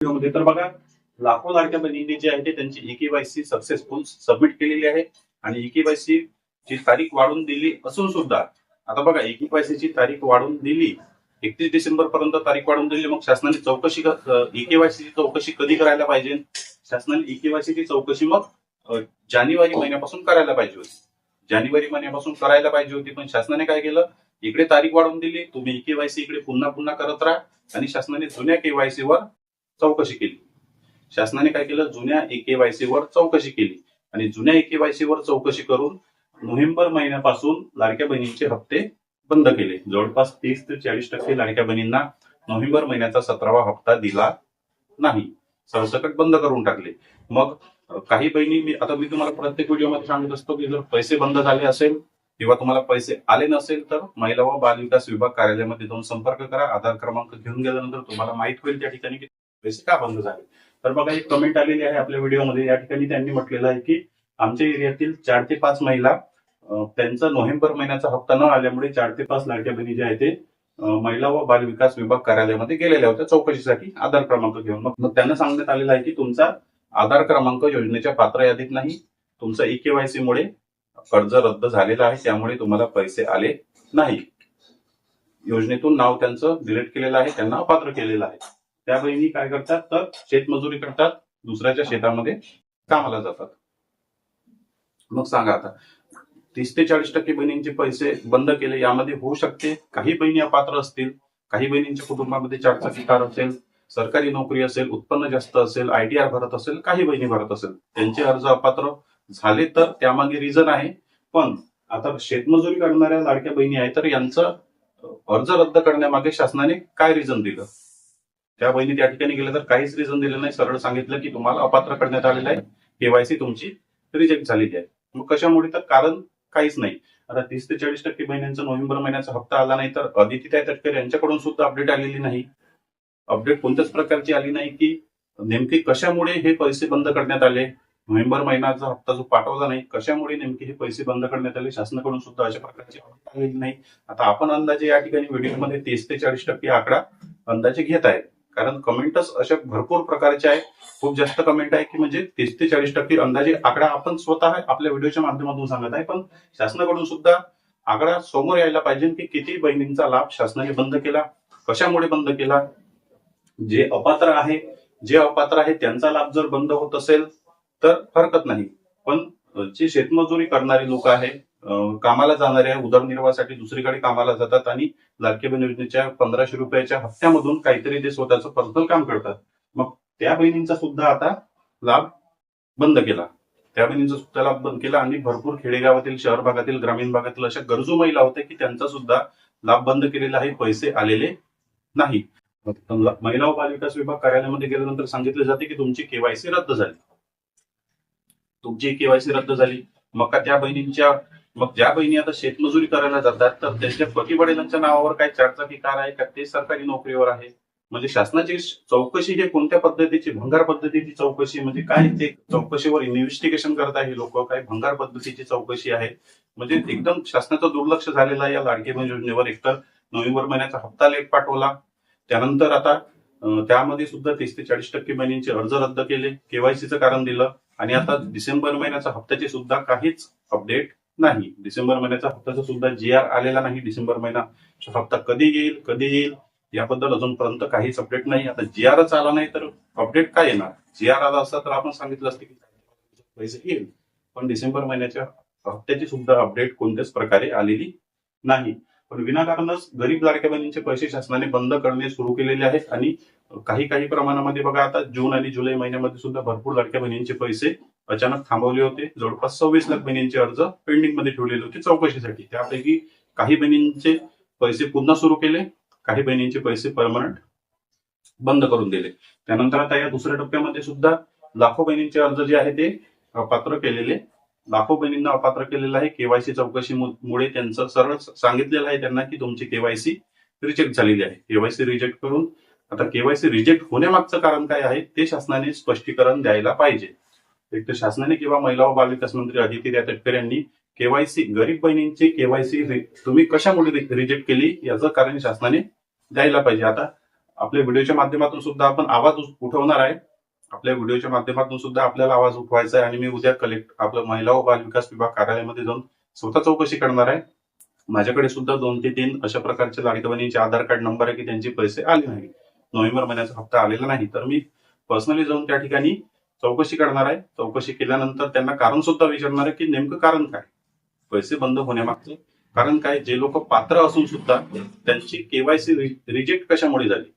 मध्ये तर बघा, लाखो लाडक्या बहिणींनी जे आहे ते त्यांची ई-के-वाय-सी सक्सेसफुल सबमिट केलेली आहे आणि ई-के-वाय-सी ची तारीख वाढून दिली असून सुद्धा आता बघा, ई-के-वाय-सी ची तारीख वाढून दिली, 31 डिसेंबर पर्यंत तारीख वाढून दिली. मग शासनाने ई-के-वाय-सी ची चौकशी कधी करायला पाहिजे? शासनाने ई-के-वाय-सी ची चौकशी मग जानेवारी महिन्यापासून करायला पाहिजे होती. जानेवारी महिन्यापासून करायला पाहिजे होती, पण शासनाने काय केलं? इकडे तारीख वाढवून दिली. तुम्ही ई-के-वाय-सी इकडे पुन्हा पुन्हा करत राहा आणि शासनाने जुन्या के-वाय-सी वर चौकशी केली. शासनाने काय केलं? जुन्या ई-के-वाय-सी वर चौकशी केली आणि जुन्या ई-के-वाय-सी वर चौकशी करून नोव्हेंबर महिन्यापासून लाडक्या बहिणींचे हप्ते बंद केले. जवळपास 30 ते 40% लाडक्या बहिणींना नोव्हेंबर महिन्याचा 17वा हप्ता दिला नाही, सरसकट बंद करून टाकले. मग काही बहिणी, मी तुम्हाला प्रत्येक व्हिडिओमध्ये सांगत असतो की जर पैसे बंद झाले असेल किंवा तुम्हाला पैसे आले नसेल तर महिला व बाल विकास विभाग कार्यालयामध्ये जाऊन संपर्क करा. आधार क्रमांक घेऊन गेल्यानंतर तुम्हाला माहित होईल त्या ठिकाणी की पैसे का बंद झाले. तर बघा, एक कमेंट आलेली आहे आपल्या व्हिडिओमध्ये. या ठिकाणी त्यांनी म्हटलेलं आहे की आमच्या एरियातील 4 ते 5 महिला त्यांचा नोव्हेंबर महिन्याचा हप्ता न आल्यामुळे 4 ते 5 लाडक्या बहिणी जे आहे ते महिला व बाल विकास विभाग कार्यालयामध्ये गेलेल्या होत्या चौकशीसाठी आधार क्रमांक घेऊन. मग त्यांना सांगण्यात आलेलं आहे की तुमचा आधार क्रमांक योजनेच्या पात्र यादीत नाही, तुमचा ई-के-वाय-सी मुळे कर्ज रद्द झालेला आहे, त्यामुळे तुम्हाला पैसे आले नाही. योजनेतून नाव त्यांचं डिलीट केलेलं आहे, त्यांना अपात्र केलेलं आहे. त्या बहिणी काय करतात? तर शेतमजुरी करतात, दुसऱ्याच्या शेतामध्ये कामाला जातात. मग सांगा आता, 30 ते 40% बहिणींचे पैसे बंद केले, यामध्ये होऊ शकते काही बहिणी अपात्र असतील, काही बहिणींच्या कुटुंबामध्ये 4 चाकी कार असेल, सरकारी नोकरी असेल, उत्पन्न जास्त असेल, ITR भरत असेल, काही बहिणी भरत असेल, त्यांचे अर्ज अपात्र झाले तर त्यामागे रिझन आहे. पण आता शेतमजुरी करणाऱ्या लाडक्या बहिणी आहेत तर यांचं अर्ज रद्द करण्यामागे शासनाने काय रिझन दिलं? त्या बहिणी त्या ठिकाणी गेल्या तर काहीच रिझन दिलं नाही. सरळ सांगितलं की तुम्हाला अपात्र करण्यात आलेलं आहे, के-वाय-सी तुमची रिजेक्ट झालेली आहे. मग कशामुळे? तर कारण काहीच नाही. आता 30 ते 40% बहिणींचा नोव्हेंबर महिन्याचा हप्ता आला नाही तर अदितीताई तटकरे यांच्याकडून सुद्धा अपडेट आलेली नाही. अपडेट कोणत्याच प्रकारची आली नाही की नेमके कशामुळे हे पैसे बंद करण्यात आले. नोव्हेंबर महिन्याचा हप्ता जो पाठवला नाही, कशामुळे नेमके हे पैसे बंद करण्यात आले, शासनाकडून सुद्धा अशा प्रकारची अपडेट आलेली नाही. आता आपण अंदाजे या ठिकाणी व्हिडिओमध्ये 30 ते 40% आकडा अंदाजे घेत आहे, कारण कमेंटच अशा भरपूर प्रकारचे आहे. खूप जास्त कमेंट आहे की म्हणजे 30 ते 40% अंदाजे आकडा आपण स्वतः आपल्या व्हिडिओच्या माध्यमातून सांगत आहे, पण शासनाकडून सुद्धा आकडा समोर यायला पाहिजे की किती बहिणींचा लाभ शासनाने बंद केला, कशामुळे बंद केला. जे अपात्र आहे त्यांचा लाभ जर बंद होत असेल तर हरकत नाही, पण जे शेतमजुरी करणारी लोक आहे, कामाला जाणारे, उदरनिर्वाहासाठी दुसरीकडे कामाला जातात आणि लाडक्या बहीण योजनेच्या 1500 रुपयाच्या हप्त्यामधून काहीतरी ते स्वतःचं पर्सनल काम करतात, मग त्या बहिणींचा सुद्धा आता लाभ बंद केला. त्या बहिणींचा सुद्धा लाभ बंद केला आणि भरपूर खेडेगावातील, शहर भागातील, ग्रामीण भागातील अशा गरजू महिला होत्या की त्यांचा सुद्धा लाभ बंद केलेला आहे, पैसे आलेले नाही. महिला व बाल विकास विभाग कार्यालयामध्ये गेल्यानंतर सांगितले जाते की तुमची के-वाय-सी रद्द झाली. तुमची के-वाय-सी रद्द झाली, मग ज्या बहिणी आता शेतमजुरी करायला जातात तर त्यांच्या पती वडिलांच्या नावावर काय 4 चाकी कार आहे का? ते सरकारी नोकरीवर आहे. म्हणजे शासनाची चौकशी ही कोणत्या पद्धतीची, भंगार पद्धतीची चौकशी, म्हणजे काय ते चौकशीवर इन्व्हेस्टिगेशन करत आहे लोक, काय भंगार पद्धतीची चौकशी आहे. म्हणजे एकदम शासनाचं दुर्लक्ष झालेलं आहे या लाडकी बहीण योजनेवर. एकतर नोव्हेंबर महिन्याचा हप्ता लेट पाठवला, त्यानंतर आता त्यामध्ये सुद्धा 30 ते 40% बहिणींचे अर्ज रद्द केले, के-वाय-सीचं कारण दिलं आणि आता डिसेंबर महिन्याच्या हप्त्याची सुद्धा काहीच अपडेट नाही. डिसेंबर महिन्याच्या हप्त्याचा सुद्धा GR आलेला नाही. डिसेंबर महिन्याचा हप्ता कधी येईल याबद्दल अजूनपर्यंत काहीच अपडेट नाही. आता GRच आला नाही तर अपडेट काय येणार? GR आला असता तर आपण सांगितलं असतं की पैसे येईल, पण डिसेंबर महिन्याच्या हप्त्याची सुद्धा अपडेट कोणत्याच प्रकारे आलेली नाही. पण विनाकारणच गरीब लाडक्या बहिणींचे पैसे शासनाने बंद करणे सुरू केलेले आहेत आणि काही प्रमाणामध्ये बघा, आता जून आणि जुलै महिन्यामध्ये सुद्धा भरपूर लाडक्या बहिणींचे पैसे अचानक थांबवले होते. जवळपास 26 लाख बहिणींचे अर्ज पेंडिंग मध्ये ठेवलेले होते चौकशीसाठी. त्यापैकी काही बहिणींचे पैसे पुन्हा सुरू केले, काही बहिणींचे पैसे परमनंट बंद करून दिले. त्यानंतर आता या दुसऱ्या टप्प्यामध्ये सुद्धा लाखो बहिणींचे अर्ज जे आहे ते अपात्र केलेले, लाखो बहिणींना अपात्र केलेलं आहे. के-वाय-सी चौकशीमुळे त्यांचं सरळ सांगितलेलं आहे त्यांना की तुमची के-वाय-सी रिजेक्ट झालेली आहे. के-वाय-सी रिजेक्ट करून आता के-वाय-सी रिजेक्ट होण्यामागचं कारण काय आहे ते शासनाने स्पष्टीकरण द्यायला पाहिजे. एक तर शासनाने किंवा महिला व बाल विकास मंत्री अदितीताई तटकरे यांनी के-वाय-सी, गरीब बहिणींची के-वाय-सी तुम्ही कशामुळे रिजेक्ट केली याचं कारण शासनाने द्यायला पाहिजे. आता आपल्या व्हिडिओच्या माध्यमातून सुद्धा आपण आवाज उठवणार आहे. आपल्या व्हिडिओच्या माध्यमातून सुद्धा आपल्याला आवाज उठवायचा आहे आणि मी उद्या आपलं महिला व बाल विकास विभाग कार्यालयामध्ये जाऊन स्वतः चौकशी करणार आहे. माझ्याकडे सुद्धा 2 ते 3 अशा प्रकारचे लाडक्या बहिणीचे आधार कार्ड नंबर आहे की त्यांचे पैसे आले नाही, नोव्हेंबर महिन्याचा हप्ता आलेला नाही. तर मी पर्सनली जाऊन त्या ठिकाणी चौकशी करणार आहे. चौकशी केल्यानंतर त्यांना कारण सुद्धा विचारणार आहे की नेमकं कारण काय, पैसे बंद होण्यामागचं कारण काय. जे लोक पात्र असून सुद्धा त्यांची केवायसी रिजेक्ट कशामुळे झाली,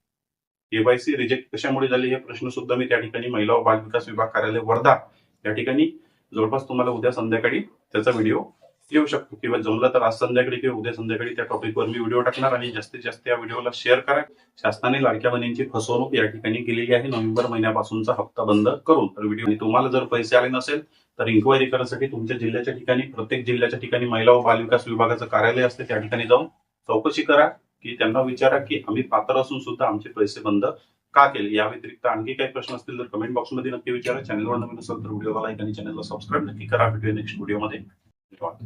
केवायसी रिजेक्ट कशामुळे झाली हे प्रश्न सुद्धा मी त्या ठिकाणी महिला व बाल विकास विभाग कार्यालय वर्धा या ठिकाणी जवळपास तुम्हाला उद्या संध्याकाळी त्याचा व्हिडिओ येऊ शकतो, किंवा जमलं तर आज संध्याकाळी किंवा उद्या संध्याकाळी त्या टॉपिकवर मी व्हिडिओ टाकणार. आणि जास्तीत जास्त या व्हिडिओला शेअर करा. शासनाने लाडक्या बहिणींची फसवणूक या ठिकाणी केलेली आहे नोव्हेंबर महिन्यापासूनचा हप्ता बंद करून. तर व्हिडिओ तुम्हाला जर पैसे आले नसेल तर इन्क्वायरी करण्यासाठी तुमच्या जिल्ह्याच्या ठिकाणी, प्रत्येक जिल्ह्याच्या ठिकाणी महिला व बाल विकास विभागाचं कार्यालय असते, त्या ठिकाणी जाऊन चौकशी करा, की त्यांना विचारा की आम्ही पात्र असून सुद्धा आमचे पैसे बंद का केले. या व्यतिरिक्त आणखी काही प्रश्न असतील तर कमेंट बॉक्समध्ये नक्की विचारा. चॅनलवर नवीन असेल तर व्हिडिओला लाईक आणि चॅनलला सबस्क्राईब नक्की करा. भेटूया नेक्स्ट व्हिडिओमध्ये. धन्यवाद.